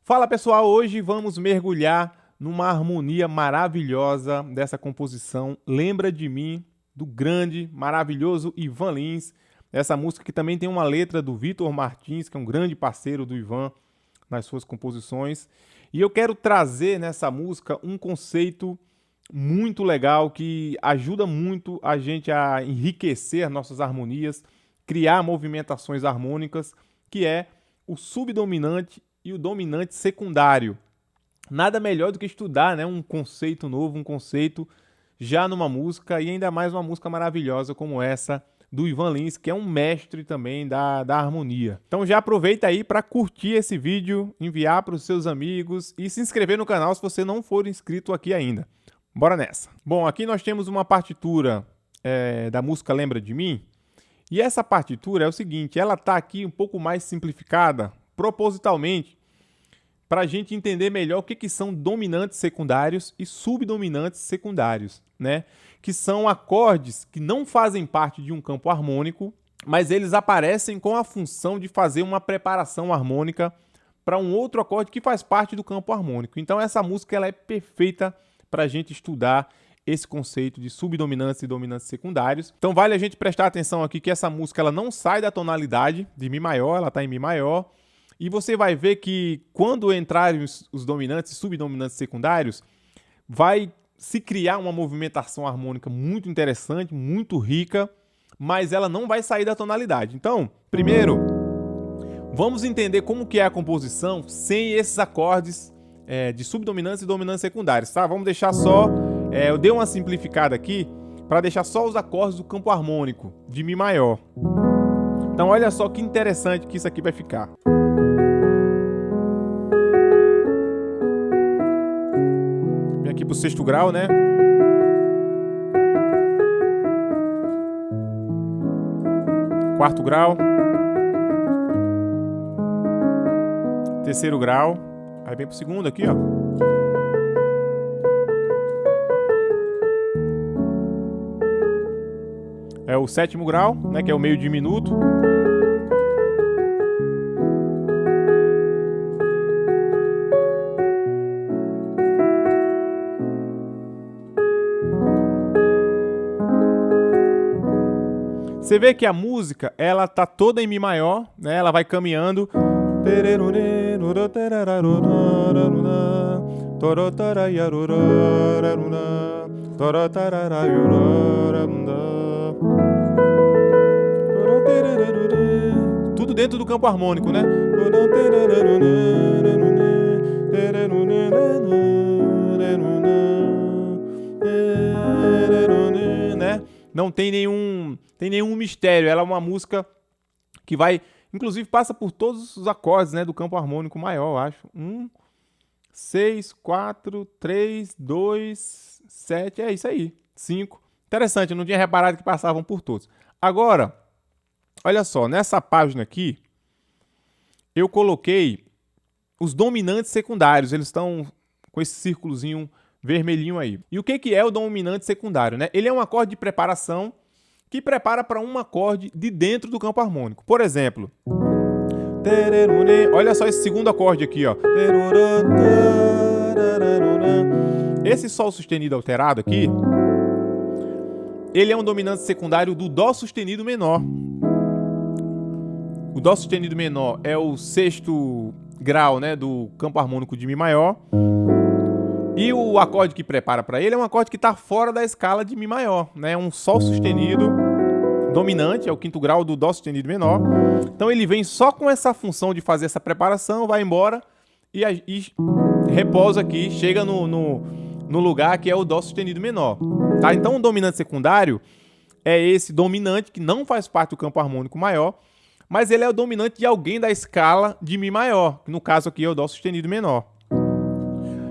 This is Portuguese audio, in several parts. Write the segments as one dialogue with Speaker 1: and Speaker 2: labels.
Speaker 1: Fala pessoal, hoje vamos mergulhar numa harmonia maravilhosa dessa composição Lembra de Mim, do grande, maravilhoso Ivan Lins. Essa música que também tem uma letra do Vitor Martins, que é um grande parceiro do Ivan nas suas composições. E eu quero trazer nessa música um conceito muito legal que ajuda muito a gente a enriquecer nossas harmonias, criar movimentações harmônicas, que é o subdominante e o dominante secundário. Nada melhor do que estudar, né, um conceito novo, um conceito já numa música, e ainda mais uma música maravilhosa como essa do Ivan Lins, que é um mestre também da harmonia. Então já aproveita aí para curtir esse vídeo, enviar para os seus amigos e se inscrever no canal se você não for inscrito aqui ainda. Bora nessa! Bom, aqui nós temos uma partitura da música Lembra de Mim, e essa partitura é o seguinte, ela está aqui um pouco mais simplificada, propositalmente, para a gente entender melhor o que são dominantes secundários e subdominantes secundários, né? Que são acordes que não fazem parte de um campo harmônico, mas eles aparecem com a função de fazer uma preparação harmônica para um outro acorde que faz parte do campo harmônico. Então essa música ela é perfeita para a gente estudar esse conceito de subdominantes e dominantes secundários. Então vale a gente prestar atenção aqui que essa música ela não sai da tonalidade de Mi maior, ela está em Mi maior. E você vai ver que quando entrarem os dominantes e subdominantes secundários, vai se criar uma movimentação harmônica muito interessante, muito rica, mas ela não vai sair da tonalidade. Então, primeiro, vamos entender como que é a composição sem esses acordes de subdominantes e dominantes secundários, tá? Vamos deixar só, eu dei uma simplificada aqui para deixar só os acordes do campo harmônico de Mi maior. Então olha só que interessante que isso aqui vai ficar. Vem aqui pro sexto grau, né? Quarto grau. Terceiro grau. Aí vem pro segundo aqui, ó. É o sétimo grau, né? Que é o meio diminuto. Você vê que a música, ela tá toda em Mi maior, né? Ela vai caminhando. Tudo dentro do campo harmônico, né? Não tem nenhum mistério. Ela é uma música que vai, inclusive passa por todos os acordes, né, do campo harmônico maior, eu acho. 1, 6, 4, 3, 2, 7, é isso aí. 5. Interessante, eu não tinha reparado que passavam por todos. Agora, olha só, nessa página aqui, eu coloquei os dominantes secundários. Eles estão com esse círculozinho vermelhinho aí. E o que é o dominante secundário, né? Ele é um acorde de preparação que prepara para um acorde de dentro do campo harmônico. Por exemplo, olha só esse segundo acorde aqui, ó. Esse Sol sustenido alterado aqui, ele é um dominante secundário do Dó sustenido menor. O Dó sustenido menor é o sexto grau, né, do campo harmônico de Mi maior. E o acorde que prepara para ele é um acorde que está fora da escala de Mi maior, né? Um Sol sustenido dominante, é o quinto grau do Dó sustenido menor. Então ele vem só com essa função de fazer essa preparação, vai embora e repousa aqui, chega no lugar que é o Dó sustenido menor. Tá? Então o dominante secundário é esse dominante que não faz parte do campo harmônico maior, mas ele é o dominante de alguém da escala de Mi maior, que no caso aqui é o Dó sustenido menor.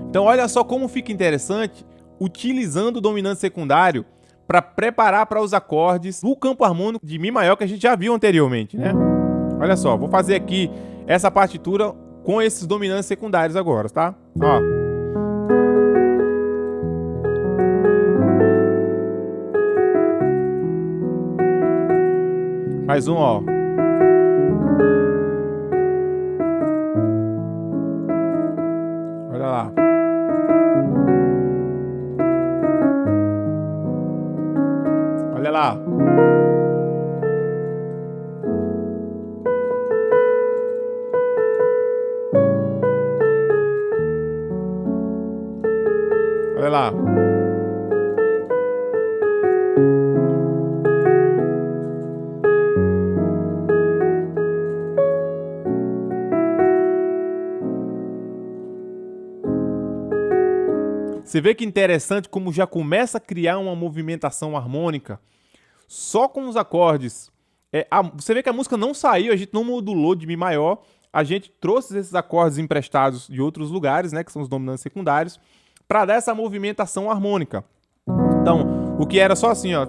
Speaker 1: Então olha só como fica interessante utilizando o dominante secundário para preparar para os acordes do campo harmônico de Mi maior que a gente já viu anteriormente, né? Olha só, vou fazer aqui essa partitura com esses dominantes secundários agora, tá? Ó. Mais um, ó. Olha lá. Olha lá. Olha lá. Você vê que interessante como já começa a criar uma movimentação harmônica só com os acordes. Você vê que a música não saiu, a gente não modulou de Mi maior, a gente trouxe esses acordes emprestados de outros lugares, né, que são os dominantes secundários, para dar essa movimentação harmônica. Então, o que era só assim, ó,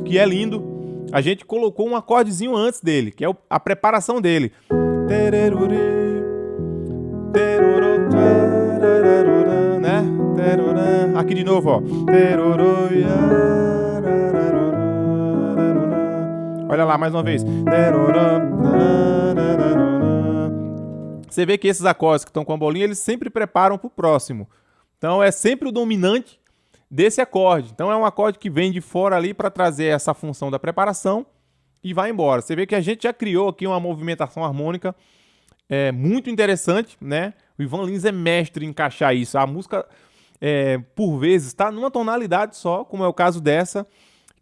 Speaker 1: que é lindo, a gente colocou um acordezinho antes dele, que é a preparação dele. Né? Aqui de novo, ó. Olha lá, mais uma vez. Você vê que esses acordes que estão com a bolinha, eles sempre preparam para o próximo. Então é sempre o dominante desse acorde. Então é um acorde que vem de fora ali para trazer essa função da preparação e vai embora. Você vê que a gente já criou aqui uma movimentação harmônica muito interessante, né? O Ivan Lins é mestre em encaixar isso. A música, por vezes, está numa tonalidade só, como é o caso dessa.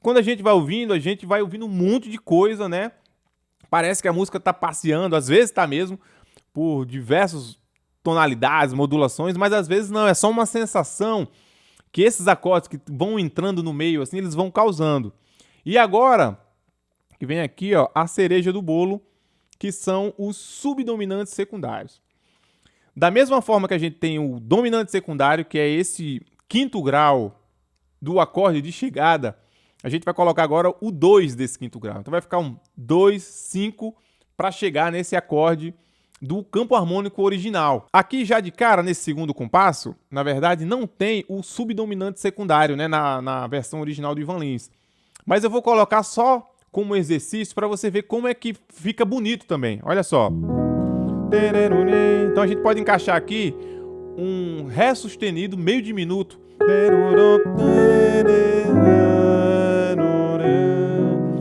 Speaker 1: Quando a gente vai ouvindo um monte de coisa, né? Parece que a música está passeando, às vezes está mesmo, por diversas tonalidades, modulações, mas às vezes não, é só uma sensação que esses acordes que vão entrando no meio, assim, eles vão causando. E agora, que vem aqui, ó, a cereja do bolo, que são os subdominantes secundários. Da mesma forma que a gente tem o dominante secundário, que é esse quinto grau do acorde de chegada, a gente vai colocar agora o 2 desse quinto grau. Então vai ficar um 2, 5 para chegar nesse acorde do campo harmônico original. Aqui já de cara, nesse segundo compasso, na verdade não tem o subdominante secundário, né, na versão original do Ivan Lins. Mas eu vou colocar só como exercício para você ver como é que fica bonito também. Olha só. Então a gente pode encaixar aqui um Ré sustenido meio diminuto.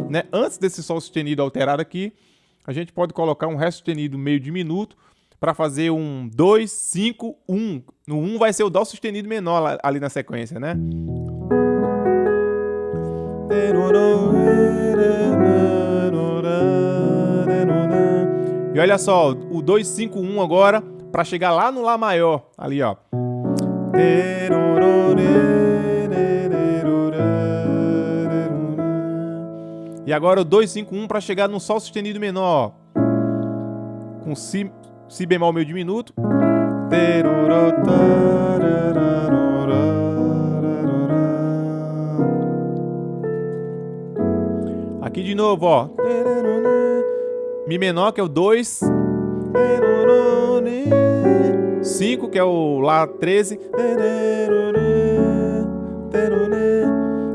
Speaker 1: Né? Antes desse Sol sustenido alterado aqui, a gente pode colocar um Ré sustenido meio diminuto para fazer um 2, 5, 1. No 1 vai ser o Dó sustenido menor ali na sequência, né? E olha só, o 2, 5, 1 agora, para chegar lá no Lá maior, ali ó. E agora o 2, 5, 1 para chegar no Sol sustenido menor, ó. Com Si bemol meio diminuto. Aqui de novo, ó. Mi menor, que é o 2. 5, que é o Lá 13.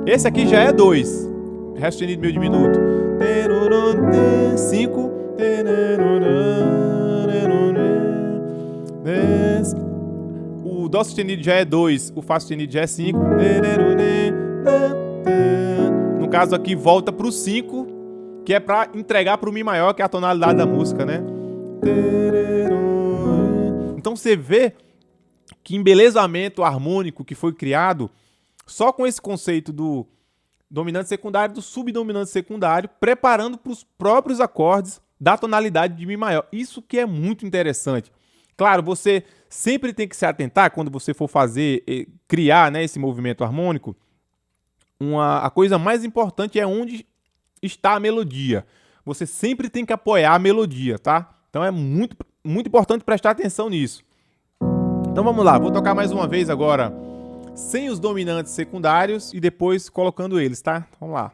Speaker 1: Esse aqui já é 2. Ré sustenido meio diminuto. 5. O Dó sustenido já é 2. O Fá sustenido já é 5. No caso aqui, volta para o 5, que é para entregar para o Mi maior, que é a tonalidade da música, né? Então você vê que embelezamento harmônico que foi criado só com esse conceito do dominante secundário e do subdominante secundário, preparando para os próprios acordes da tonalidade de Mi maior. Isso que é muito interessante. Claro, você sempre tem que se atentar quando você for criar, né, esse movimento harmônico. A coisa mais importante é onde está a melodia. Você sempre tem que apoiar a melodia, tá? Então é muito, muito importante prestar atenção nisso. Então vamos lá, vou tocar mais uma vez agora sem os dominantes secundários e depois colocando eles, tá? Vamos lá.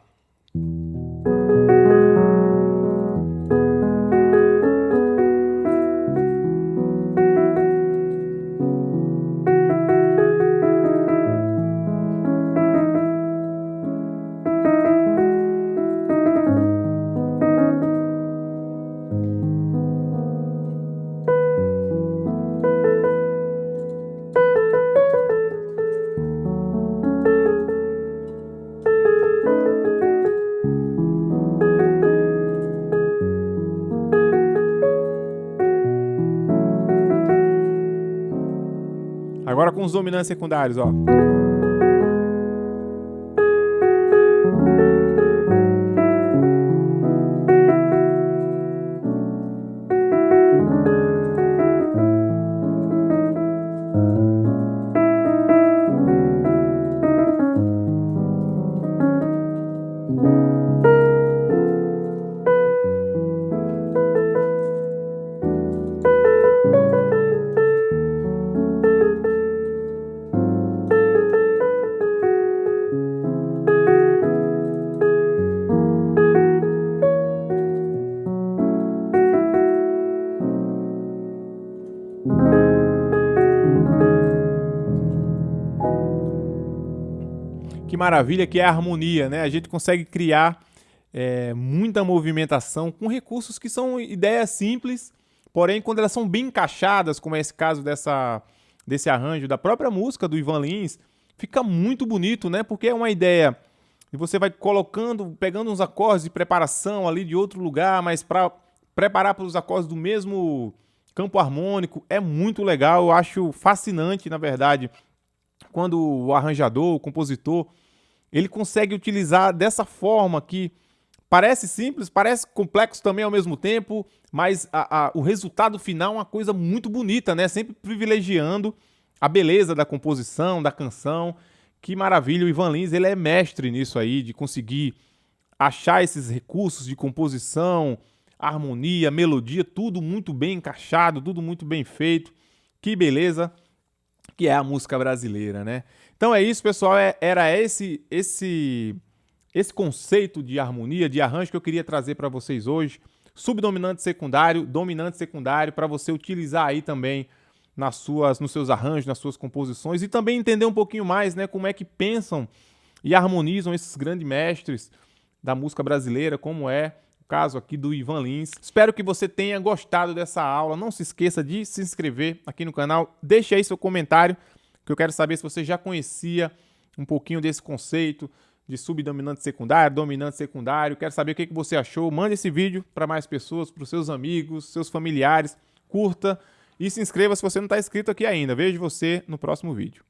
Speaker 1: Agora com os dominantes secundários, ó. Que maravilha que é a harmonia, né? A gente consegue criar muita movimentação com recursos que são ideias simples, porém quando elas são bem encaixadas, como é esse caso desse arranjo da própria música do Ivan Lins, fica muito bonito, né? Porque é uma ideia e você vai colocando, pegando uns acordes de preparação ali de outro lugar, mas para preparar para os acordes do mesmo campo harmônico, é muito legal. Eu acho fascinante, na verdade, quando o arranjador, o compositor, ele consegue utilizar dessa forma que parece simples, parece complexo também ao mesmo tempo, mas o resultado final é uma coisa muito bonita, né? Sempre privilegiando a beleza da composição, da canção. Que maravilha, o Ivan Lins, ele é mestre nisso aí, de conseguir achar esses recursos de composição, harmonia, melodia, tudo muito bem encaixado, tudo muito bem feito. Que beleza que é a música brasileira, né? Então é isso, pessoal, era esse conceito de harmonia, de arranjo que eu queria trazer para vocês hoje. Subdominante secundário, dominante secundário, para você utilizar aí também nos seus arranjos, nas suas composições, e também entender um pouquinho mais, né, como é que pensam e harmonizam esses grandes mestres da música brasileira, como é o caso aqui do Ivan Lins. Espero que você tenha gostado dessa aula. Não se esqueça de se inscrever aqui no canal, deixe aí seu comentário, que eu quero saber se você já conhecia um pouquinho desse conceito de subdominante secundário, dominante secundário. Quero saber o que você achou. Mande esse vídeo para mais pessoas, para os seus amigos, seus familiares. Curta e se inscreva se você não está inscrito aqui ainda. Vejo você no próximo vídeo.